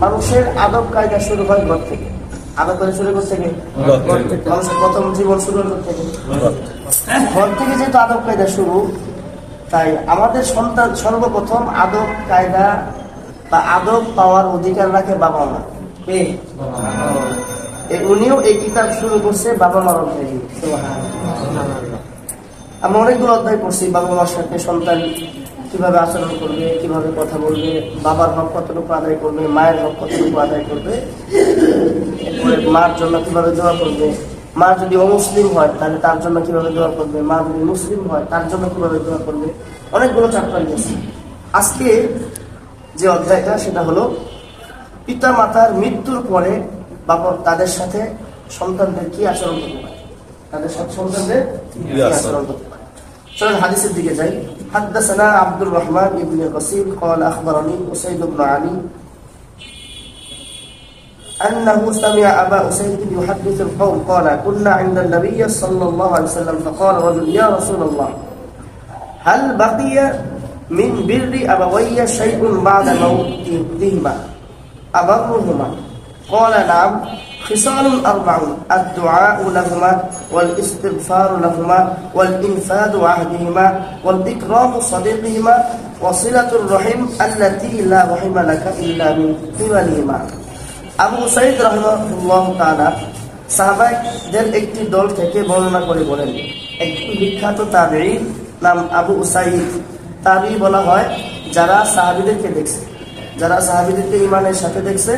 মানুষের আদব কায়দা শুরু হয় ঘর থেকে। আদব কায়দা শুরু করতে গিয়ে মানুষের প্রথম জীবন শুরু করতে গিয়ে ঘর থেকে যেহেতু আদব কায়দা শুরু, তাই আমাদের সন্তান সর্বপ্রথম আদব কায়দা বা আদব পাওয়ার অধিকার রাখে বাবা মা। উনিও এই কিতাব শুরু করছে বাবা মার অধ্যায়। আমরা অনেকগুলো অধ্যায় পড়ছি বাবা মার সাথে সন্তান কিভাবে আচরণ করবে, কিভাবে কথা বলবে, বাবার হক কতটুকু আদায় করবে, মায়ের হক কতটুকু আদায় করবে, এরপরে মার জন্য কিভাবে দোয়া করবে, মা যদি অমুসলিম হয় তাহলে তার জন্য কিভাবে দোয়া করবে, মা যদি মুসলিম হয় তার জন্য কিভাবে দোয়া করবে, অনেকগুলো চ্যাপ্টার গেছে। আজকে যে অধ্যায়টা সেটা হলো পিতা মাতার মৃত্যুর পরে বাবা তাদের সাথে সন্তানদের কি আচরণ করতে পারে, তাদের সাথে সন্তানদের কি আচরণ করতে পারে। চলুন হাদিসের দিকে যাই। حدثنا عبد الرحمن بن قصير قال أخبرني أسيد بن علي أنه سمع أبا أسيد يحدث القوم قال كنا عند النبي صلى الله عليه وسلم فقال رجل يا رسول الله هل بقي من بر أبوي شيء بعد موتهما أبرهما قال نعم خصال أربع الدعاء لهما والاستغفار لهما والإنفاذ عهدهما والإكرام صديقهما وصلة الرحم التي لا رحم لك إلا من قبلهما। আবু সাঈদ রাহিমাহুল্লাহ তাআলা সাহাবাদের একটি দল থেকে বর্ণনা করে বলেন, একটি বিখ্যাত তাবেঈ নাম আবু সাঈদ। তাবেঈ বলা হয় যারা সাহাবীদেরকে দেখছে, যারা সাহাবীদেরকে ঈমানের সাথে দেখছে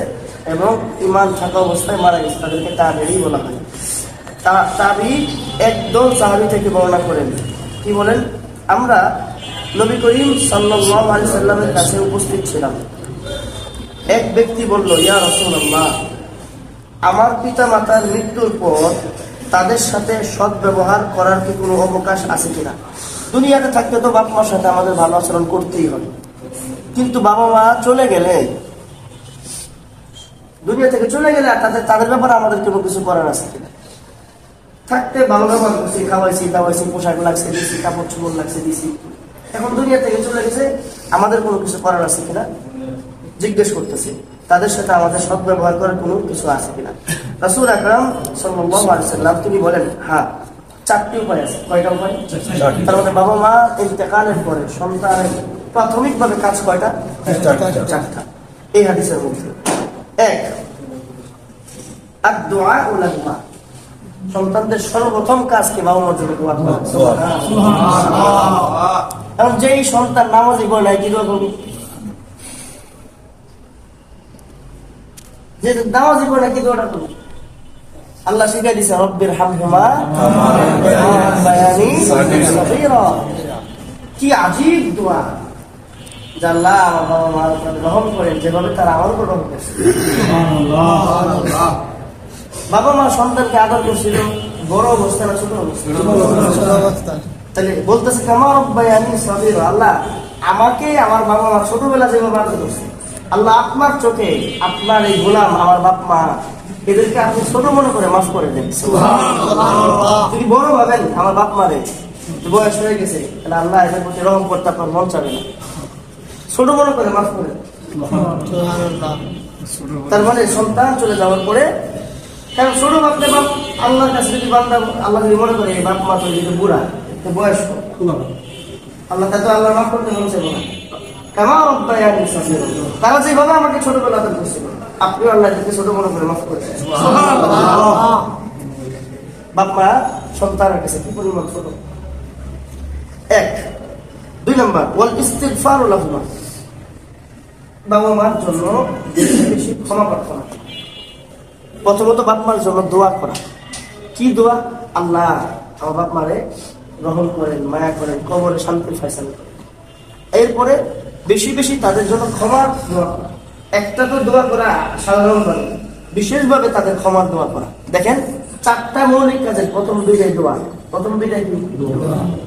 এবং ঈমান থাকা অবস্থায় মারা গেছে তাদেরকে তাবেঈ বলা হয়। তাবেঈ একদল সাহাবী থেকে বর্ণনা করেন, কি বলেন, আমরা নবী করিম সাল্লাল্লাহু আলাইহি সাল্লামের কাছে উপস্থিত ছিলাম। এক ব্যক্তি বলল, ইয়া রাসূলুল্লাহ, আমার পিতা মাতার মৃত্যুর পর তাদের সাথে সদ্ব্যবহার করার কি কোনো অবকাশ আছে কিনা? দুনিয়াতে থাকতে তো বাবা মার সাথে আমাদের ভালো আচরণ করতেই হবে, কিন্তু বাবা মা চলে গেলে, দুনিয়া থেকে চলে গেলে তাদের ব্যাপারে আমাদের কোনো কিছু করার আছে কিনা? থাকতে ভালো ব্যবহার করছি, খাওয়াইছি দাওয়াইছি, পোশাক লাগছে দিছি, কাপড় চোপড় লাগছে দিছি, এখন দুনিয়া থেকে চলে গেছে, আমাদের কোনো কিছু করার আছে কিনা জিজ্ঞেস করতেছি। তাদের সাথে আমাদের সৎ ব্যবহার করার কোনো কিছু আছে কিনা? রাসূল আকরাম সাল্লাল্লাহু আলাইহি ওয়াসাল্লাম তিনি বলেন, হ্যাঁ, চারটি উপায় আছে। কয়টা উপায়? তার মধ্যে বাবা মা ইন্তেকালের পরে সন্তানের প্রাথমিকভাবে কাজ কয়টা? চারটা। এই হাদিসের মধ্যে এক, আদ-দুআ লাহুমা, সন্তানদের সর্বপ্রথম কাজ কি? বাবা মার জন্য দোয়া করা। এখন যেই সন্তান নামাজই পড়ে নাই, কি দোয়া করবে? যে নামাজই পড়ে নাই, কি দোয়াটা করবে? আল্লাহ শিখাই দিয়েছে, রব্বির হামহুমা কামা রাব্বায়ানি সগীরা। কি আজীব দোয়া! আল্লাহ আমার বাবা মার উপর রহম করেন যেভাবে তারা আমার উপর রহম করছে। বাবা মা সন্তানকে আদর করছিল বড় অবস্থা না ছোট অবস্থা? তাহলে বলতেছে কামা রাব্বায়ানি সগীরা, আল্লাহ আমাকে আমার বাবা মা ছোটবেলা যেভাবে আদর করছে, আল্লাহ আপনার চোখে আপনার এই গোলাম আমার বাপ মা এদেরকে আপনি ছোট মনে করে মাফ করে দেন। যদি বড় ভাবেন আমার বাপ মারে বয়স হয়ে গেছে, তাহলে আল্লাহ এদের প্রতি রহম করতে আপনার মন চাবে না, ছোট মনে করে মাফ করে। তার মানে সন্তান চলে যাওয়ার পরে, কারণ ছোট ভাবতে বাপ আল্লাহর কাছে যদি বান্দা আল্লাহ যদি মনে করে বাপ মা তো যদি বুড়া বয়স, আল্লাহ তা তো আল্লাহ মাফ করতে মন চাইব না। তারা যেভাবে আমাকে ছোটবেলাতে করছিল, আপনিও আল্লাহকে ছোট মনে করে মাফ করেছেন। বাপ মা সন্তানের কাছে কি পরিমাণ ছোট। এক। দুই নম্বর, ওয়াল ইস্তিগফারু লাহুমা, বাবা মার জন্য বেশি ক্ষমা প্রার্থনা। প্রথমত বাপ মার জন্য দোয়া করা। কি দোয়া? আল্লাহ আমার বাপ মারে গ্রহণ করেন, মায়া করেন, কবরে শান্তির ফয়সালা করেন। এরপরে বেশি বেশি তাদের জন্য ক্ষমার দোয়া করা। একটা তো দোয়া করা সাধারণভাবে, বিশেষভাবে তাদের ক্ষমার দোয়া করা। দেখেন, চারটা মৌলিক কাজের প্রথম দুইটাই দোয়া। প্রথম দুইটাই কি?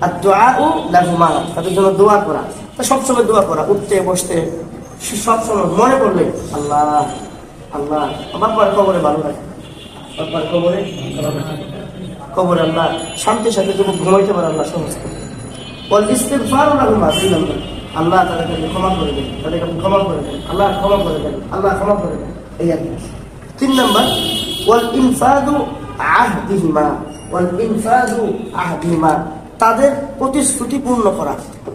আর দোয়া ও লাহুমা, তাদের জন্য দোয়া করা। তা সবসময় দোয়া করা, উঠতে বসতে সবসময় মনে করলে আল্লাহ আল্লাহ বাবার কবরে ভালো রাখে, বাবার কবরে আল্লাহ শান্তির সাথে যুবক ঘুমাইতে পারে আল্লাহ সমস্ত। ওয়াল ইস্তিগফারু লাহুমা, দুই নম্বর আল্লাহ তাদেরকে ক্ষমা করে দেন, তাদেরকে আপনি ক্ষমা করে দেন, আল্লাহ ক্ষমা করে দেন, আল্লাহ ক্ষমা করে দেন, এই আর কি। 3 নম্বর ওয়াল ইনফাদু আহদিহিমা, ওয়াল ইনফাদু আহদিহিমা, তাদের প্রতিশ্রুতি পূর্ণ করা।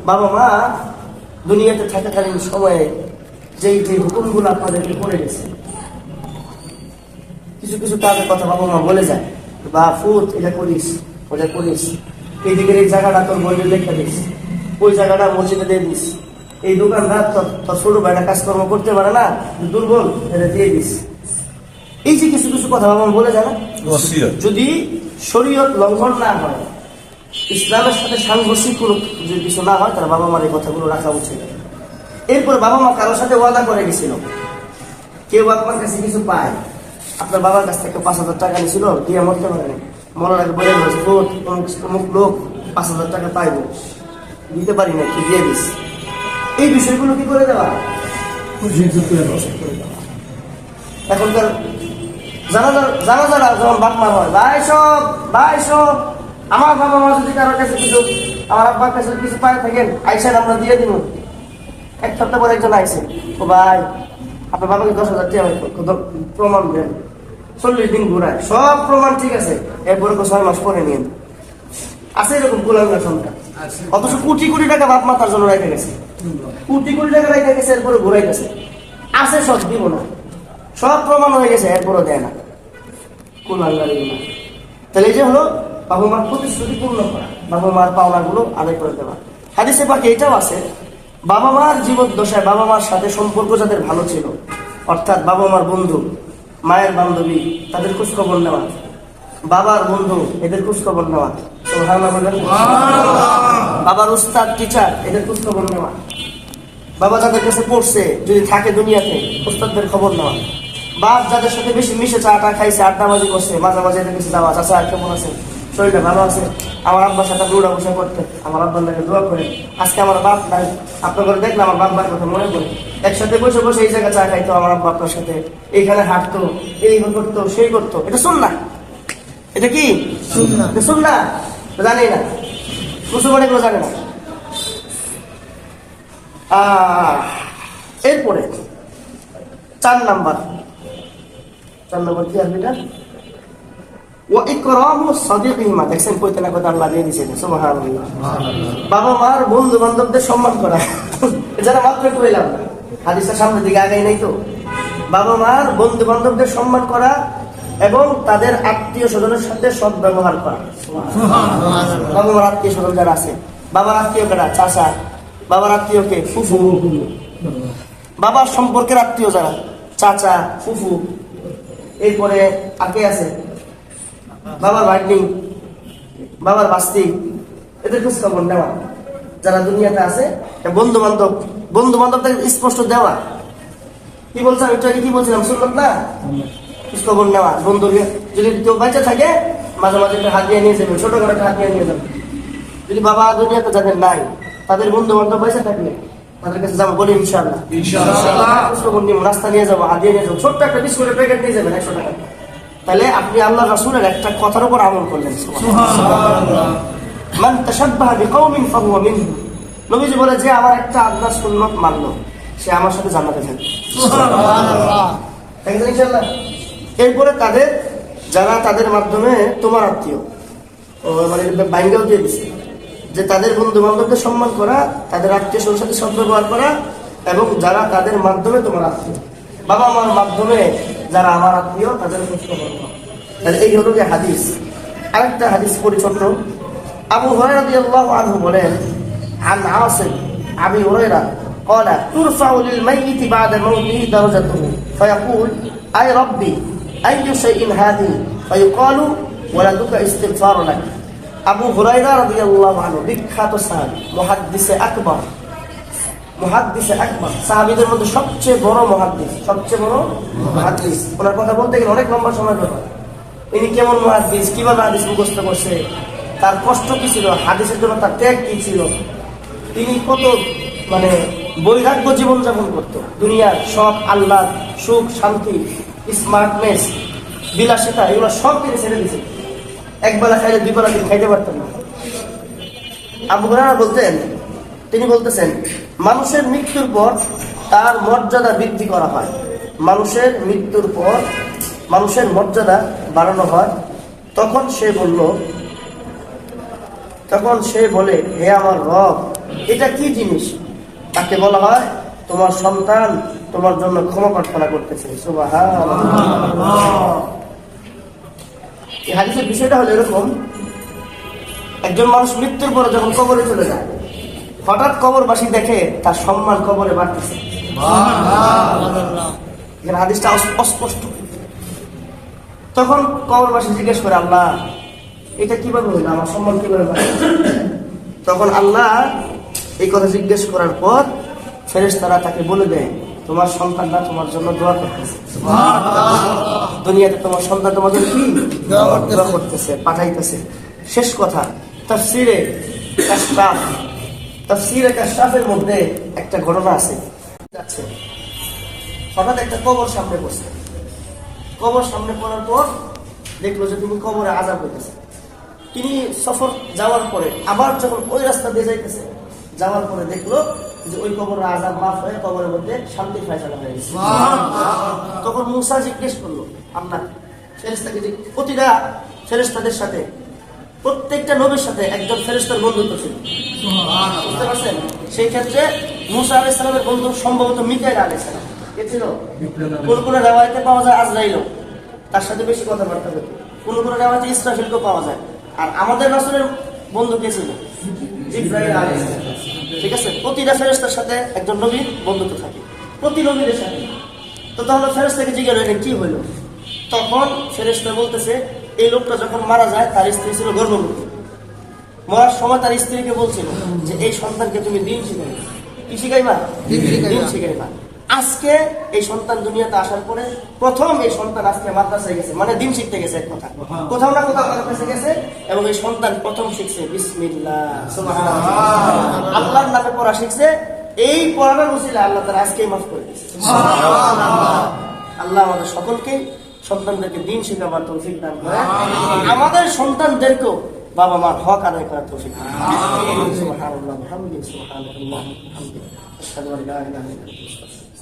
বাবা মা দুনিয়াতে থাকাকালীন সময়ে যেই যে হুকুমগুলো আপনাদেরকে করে গেছে, কিছু কিছু কাজের কথা বাবা মা বলে যায়, বা ফুট এটা করিস, ওটা করিস, এই দিকের এই জায়গাটা তোর বইয়ে লেখা দিস, ওই জায়গাটা মসজিদে দিয়ে দিস, এই দোকানদার তোর ছোট ভাইটা কাজকর্ম করতে পারে না, দুর্বল, এটা দিয়ে দিস। এই যে কিছু কিছু কথা বাবা মা বলে যায় না, যদি শরীয়ত লঙ্ঘন না হয়, ইসলামের সাথে সাংঘর্ষিক কোনো যদি কিছু না হয়, তাহলে বাবা মার এই কথাগুলো রাখা উচিত। এরপরে বাবা মা কারোর সাথে ওয়াদা করে গেছিল, কেউ আপনার কাছে কিছু পায়, আপনার বাবার কাছ থেকে 5,000 টাকা নিয়েছিল, দিয়ে মরতে পারেন, মরার আগে বলে অমুক লোক 5,000 টাকা পাইব, দিতে পারি না, কি দিয়ে দিস। এই বিষয়গুলো কি করে দেওয়া, এখনকার জানা যখন বাপ মা হয়, ভাই সব আমার বাবা মা যদি কারোর কাছে কিছু, আমার আব্বার কাছে কিছু পায় থাকেন, আইসেন আমরা দিয়ে দিব। 1 সপ্তাহ পরে একজন আইসেন, ও ভাই আপনার বাবাকে 10,000 টাকা প্রমাণ দেন, 40 দিন ঘুরায়, সব প্রমাণ ঠিক আছে, এরপরে 6 মাস পরে নিয়ে আছে এরকম গোলাঙ্গা সংখ্যা। অথচ কোটি কোটি টাকা বাপ মা তার জন্য রেখে গেছে, কোটি কোটি টাকা রেখে গেছে, এরপরে ঘুরাই গেছে, আছে সব দিব না, সব প্রমাণ হয়ে গেছে, এরপরও দেয় না, গোলাঙ্গা দিব না। তাহলে এই যে হলো বাবা মার প্রতিশ্রুতি পূর্ণ করা, বাবা মার পাওনাগুলো আদায় করে দেওয়া। হাদিসে পাকে এটাও আছে, বাবা মার জীবদ্দশায় বাবা মার সাথে সম্পর্ক যাদের ভালো ছিল, অর্থাৎ বাবা মার বন্ধু, মায়ের বান্ধবী, তাদের খোঁজখবর নেওয়া, বাবার বন্ধু, এদের খোঁজখবর নেওয়া, বাবার উস্তাদ টিচার, এদের খোঁজখবর নেওয়া, বাবা যাদের কাছে পড়ছে যদি থাকে দুনিয়াতে, উস্তাদদের খবর নেওয়া, বাপ যাদের সাথে বেশি মিশে চাটা খাইছে, আড্ডাবাজি করছে, মাঝে মাঝে এদের কাছে যাওয়া, চাচা কেমন আছে, শরীরটা ভালো আছে, আমার আব্বার সাথে দৌড়া বসা করতে, আমার আব্বার লাগে দোয়া করে, আজকে আমার বাপ নাই, আপনার করে দেখলে আমার বাবার কথা মনে পড়ে, একসাথে বসে বসে এই জায়গায় চা খাইতো আমার আব্বা আপনার সাথে, এইখানে হাঁটতো, এই করতো, সেই করতো, এটা সুন্নাহ। এটা কি সুন্নাহ? জানি না, মুসলমান এগুলো জানে না। এরপরে 4 নাম্বার কি আসবে এটা, ও ইকরামু সাদিকিহিমা, দেখছেন কইতে না কইতে আল্লাহ দিয়ে দিয়েছেন, সুবহানাল্লাহ। বাবা মার বন্ধু বান্ধবদের সম্মান করা, যারা মাত্র কইলাম, হাদিসের সামনের দিকে আগাই নাই তো। বাবা মার বন্ধু বান্ধবদের সম্মান করা এবং তাদের আত্মীয় স্বজনের সাথে সৎ ব্যবহার করা। বাবা মার আত্মীয় স্বজন যারা আছে, বাবার আত্মীয় কারা, চাচা, বাবার আত্মীয় কে, ফুফু, বাবার সম্পর্কের আত্মীয় যারা, চাচা, ফুফু, এরপরে আর কে আছে, বাবার ভাগ্নি, বাবার বাস্তি, এদের খোঁজ খবর নেওয়া, যারা দুনিয়াতে আছে, বন্ধু বান্ধব তাকে স্পষ্ট দেওয়া। কি বলছিলাম একটু আগে, কি বলছিলাম, সুন্নাত না, খোঁজ খবর নেওয়া। বন্ধু যদি কেউ বাচ্চা থাকে, মাঝে মাঝে একটা হাত দিয়ে নিয়ে যাবে, ছোট করে একটা হাত দিয়ে নিয়ে যাবে। যদি বাবা দুনিয়াতে যাদের নাই, তাদের বন্ধু বান্ধব পয়সা থাকলে তাদের কাছে যাবো, বলি ইনশাআল্লাহ খোঁজ খবর নিয়ে নাস্তা নিয়ে যাবো, হাত দিয়ে নিয়ে যাবো, ছোট্ট একটা বিস্কুটের প্যাকেট নিয়ে যাবেন 100 টাকা। তাহলে আপনি আল্লাহ রাসূলের একটা কথার উপর আমল করলেন, সুবহানাল্লাহ। মান তাশাব্বাহা বিকাওমিন ফাহুয়া মিনহুম, নবীজি বলে যে আমার একটা আল্লাহর সুন্নাত মানলো, সে আমার সাথে জান্নাতে থাকবে, সুবহানাল্লাহ। ইনশাআল্লাহ। এরপরে তাদের যারা তাদের মাধ্যমে তোমার আত্মীয়, মানে বাইঙ্গাও দিয়ে দিচ্ছে যে তাদের বন্ধু বান্ধবদের সম্মান করা, তাদের আত্মীয় স্বজনের সাথে সদ্ব্যবহার করা, এবং যারা তাদের মাধ্যমে তোমার আত্মীয়, বাবা মার মাধ্যমে যারা আমার আত্মীয়, তাদের খোঁজখবর নেওয়া। তাহলে এই হলো যে হাদিস। আরেকটা হাদিস পরিচ্ছন্ন, আবু হুরায়রা রাদিয়াল্লাহু আনহু বলেন, আন আসিম আবি হুরায়রা قال ترفع للميت بعد موته درجته فيقول أي ربي أي شيء هذه فيقال ولدك استغفار لك। আবু হুরায়রা রাদিয়াল্লাহু আনহু বিখ্যাত সাহাবী, মুহাদ্দিসে আকবর, সাহাবীদের মধ্যে সবচেয়ে বড় মুহাদ্দিস। ওনার কথা বলতে গেলে অনেক লম্বা সময় ব্যাপার। ইনি কেমন মুহাদ্দিস, কিভাবে হাদিস মুখস্থ করছে, তার কষ্ট কি ছিল, হাদিসের জন্য তার ত্যাগ কি ছিল, তিনি কত মানে বৈরাগ্য জীবন যাপন করতো, দুনিয়ার সব আল্লাহ, সুখ, শান্তি, স্মার্টনেস, বিলাসিতা, এগুলো সব তিনি ছেড়ে দিয়েছে। একবেলা খাইলে 2 বেলা দিন খাইতে পারতেন না। আবু হুরায়রা বলতেন, তিনি বলতেছেন মানুষের মৃত্যুর পর তার মর্যাদা বৃদ্ধি করা হয়, মানুষের মৃত্যুর পর মানুষের মর্যাদা বাড়ানো হয়। তখন সে বলে হে আমার রব, এটা কি জিনিস? তাকে বলা হয় তোমার সন্তান তোমার জন্য ক্ষমা প্রার্থনা করতেছে। সুবহানাল্লাহ। এই হাদিসের বিষয়টা হলো এরকম, একজন মানুষ মৃত্যুর পরে যখন কবরে চলে যায়, হঠাৎ কবরবাসী দেখে তার সম্মান কবরে বাড়তেছে। এখানে হাদিসটা অস্পষ্ট। তখন কবরবাসী জিজ্ঞেস করে আল্লাহ এটা কিভাবে হইলো, আমার সম্মান কিভাবে বাড়তেছে? তখন আল্লাহ এই কথা জিজ্ঞেস করার পর ফেরেশতারা তাকে বলে দেয় তোমার সন্তানরা তোমার জন্য দোয়া করতেছে। দুনিয়াতে তোমার সন্তান তোমার জন্য কি দোয়া করতেছে, পাঠাইতেছে। শেষ কথা, তাফসীরে কাশফের মধ্যে একটা ঘটনা আছে। হঠাৎ একটা কবর সামনে পড়ছে, কবর সামনে পড়ার পর দেখলো যে তুমি কবরে আযাব হইতেছে। তিনি সফর যাওয়ার পরে আবার যখন ওই রাস্তা দিয়ে যাইতেছে, যাওয়ার পরে দেখলো যে ওই কবরের আযাব মাফ হয়ে কবরের মধ্যে শান্তি ফায়সালা হয়ে গেছে। তখন মুসা জিজ্ঞেস করলো আল্লাহ ফেরেশতাকে, যে প্রতিটা ফেরেশতাদের সাথে প্রত্যেকটা নবীর সাথে একজন ফেরেশতার বন্ধুত্ব ছিল, বুঝতে পারছেন? সেই ক্ষেত্রে মুসা আলাইহিস সালামের বন্ধু সম্ভবত মিকাইল আলাইহিস সালাম। কে ছিল? কোন কোন রিওয়ায়াতে পাওয়া যায় আজরাইল, তার সাথে বেশি কথাবার্তা হতো। কোন কোন রিওয়ায়াতে ইসরাফিলকে পাওয়া যায়। আর আমাদের রাসূলের বন্ধু কে ছিল? জিবরাইল আলাইহিস সালাম। ঠিক আছে, প্রতিটা ফেরেশতার সাথে একজন নবীর বন্ধুত্ব থাকে, প্রতি নবীর সাথে। তো তাহলে ফেরেশতাকে জিজ্ঞাসা করলেন কি হইল? তখন ফেরেশতা বলতেছে এই লোকটা যখন মারা যায় তার স্ত্রী ছিল গর্ভবতী। মরার সময় তার স্ত্রীকে বলছিল যে এই সন্তানকে তুমি দিন শিখাইবা। কি শিখাইবা? দিন শিখাইবা। আজকে এই সন্তান দুনিয়াতে আসার পরে প্রথম এই সন্তান আজকে মাদ্রাসায় গেছে, মানে দিন শিখতে গেছে। এক কথা, কোথাও না কোথাও মাদ্রাসা গেছে এবং এই সন্তান প্রথম শিখছে বিসমিল্লাহ, সুবহানাল্লাহ, আল্লাহর নামে পড়া শিখছে। এই পড়ানোর উসিলায় আল্লাহ তাআলা আজকেই মাফ করে দিয়েছে। সুবহানাল্লাহ। আল্লাহ আমাদের সকলকে সন্তানদেরকে দিন শিখাবার তৌফিক দান করে, আমাদের সন্তানদেরকেও বাবা মার হক আদায় করার তৌফিক দান করে। সুবহানাল্লাহ, আলহামদুলিল্লাহ, সুবহানাল্লাহ, আলহামদুলিল্লাহ, আশহাদু আল্লা ইলাহা ইল্লাল্লাহ।